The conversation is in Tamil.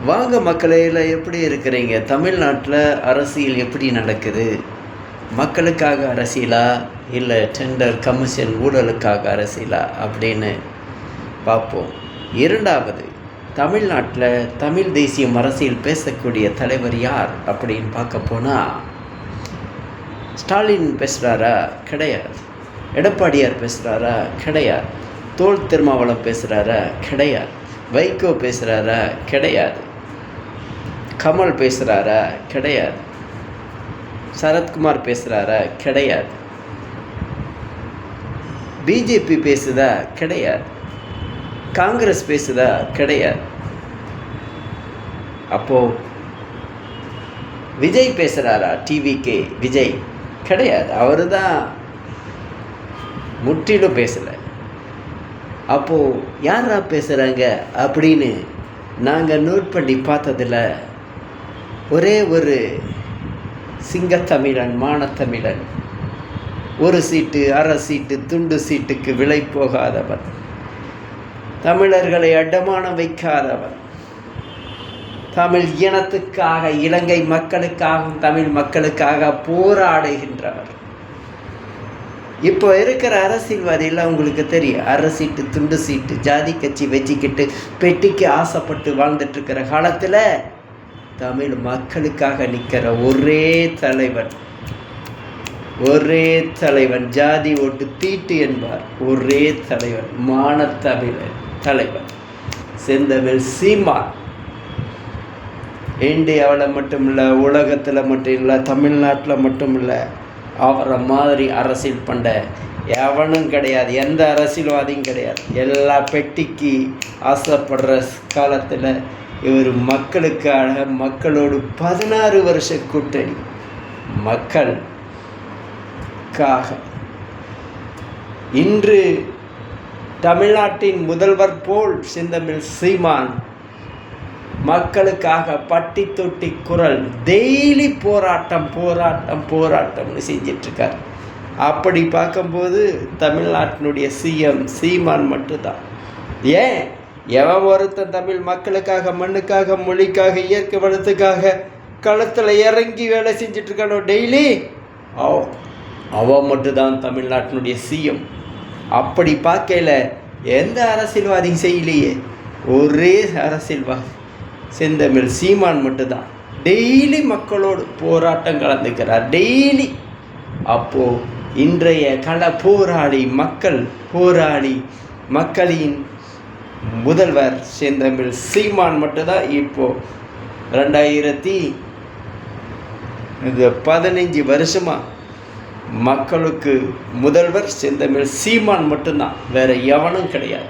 வாங்க மக்களே, எல்லாம் எப்படி இருக்கிறீங்க? தமிழ்நாட்டில் அரசியல் எப்படி நடக்குது? மக்களுக்காக அரசியலா, இல்லை டெண்டர் கமிஷன் ஊழலுக்காக அரசியலா அப்படின்னு பார்ப்போம். இரண்டாவது, தமிழ்நாட்டில் தமிழ் தேசியம் அரசியல் பேசக்கூடிய தலைவர் யார் அப்படின்னு பார்க்க போனால், ஸ்டாலின் பேசுகிறாரா? கிடையாது. எடப்பாடியார் பேசுகிறாரா? கிடையாது. தோல் திருமாவளம் பேசுகிறாரா? கிடையாது. வைகோ பேசுகிறாரா? கிடையாது. கமல் பேசுகிறாரா? கிடையாது. சரத்குமார் பேசுகிறாரா? கிடையாது. பிஜேபி பேசுதா? கிடையாது. காங்கிரஸ் பேசுதா? கிடையாது. அப்போ விஜய் பேசுகிறாரா? டிவிகே விஜய் கிடையாது. அவர் தான் முற்றிலும் பேசலை. அப்போது யாரா பேசுகிறாங்க அப்படின்னு நாங்கள் நோட் பண்ணி பார்த்ததில் ஒரே ஒரு சிங்கத்தமிழன், மானத்தமிழன், ஒரு சீட்டு அரை சீட்டு துண்டு சீட்டுக்கு விலை போகாதவன், தமிழர்களை அடமானம் வைக்காதவன், தமிழ் இனத்துக்காக, இலங்கை மக்களுக்காகவும் தமிழ் மக்களுக்காக போராடுகின்றவர். இப்போ இருக்கிற அரசியல்வாதியெல்லாம் உங்களுக்கு தெரியும், அரை சீட்டு துண்டு சீட்டு ஜாதி கட்சி வச்சுக்கிட்டு பெட்டிக்கு ஆசைப்பட்டு வாழ்ந்துட்டுருக்கிற காலத்தில் தமிழ் மக்களுக்காக நிற்கிற ஒரே தலைவன், ஜாதி ஓட்டு தீட்டு என்பார், ஒரே தலைவன், மானத்தமிழர் தலைவன் செந்தமிழ் சீமான். இந்தியாவில் மட்டும் இல்லை, உலகத்தில் மட்டும் இல்லை, தமிழ்நாட்டில் மட்டும் இல்லை, அவரை மாதிரி அரசியல் பண்ண எவனும் கிடையாது. எந்த அரசியல்வாதியும் கிடையாது. எல்லா பெட்டிக்கு ஆசைப்படுற காலத்தில் இவர் மக்களுக்காக, மக்களோடு 16 வருஷ கூட்டணி, மக்களுக்காக. இன்று தமிழ்நாட்டின் முதல்வர் போல் செந்தமிழ் சீமான் மக்களுக்காக பட்டி தொட்டி குரல், டெய்லி போராட்டம்னு செஞ்சிட்ருக்கார். அப்படி பார்க்கும்போது தமிழ்நாட்டினுடைய சிஎம் சீமான் மட்டும்தான். ஏன் எவன் ஒருத்தன் தமிழ் மக்களுக்காக, மண்ணுக்காக, மொழிக்காக, இயற்கை வளத்துக்காக களத்தில் இறங்கி வேலை செஞ்சிட்ருக்கானோ டெய்லி, அவன் மட்டும்தான் தமிழ்நாட்டினுடைய சிஎம். அப்படி பார்க்கல எந்த அரசியல்வாதியும் செய்யலையே, ஒரே அரசியல்வாதி செந்தமிழ் சீமான் மட்டும்தான் டெய்லி மக்களோடு போராட்டம் கலந்துக்கிறார், டெய்லி. அப்போது இன்றைய மக்களின் முதல்வர் செந்தமிழ் சீமான் மட்டும்தான். இப்போது 2015 வருஷமாக மக்களுக்கு முதல்வர் செந்தமிழ் சீமான் மட்டும்தான், வேறு எவனும் கிடையாது.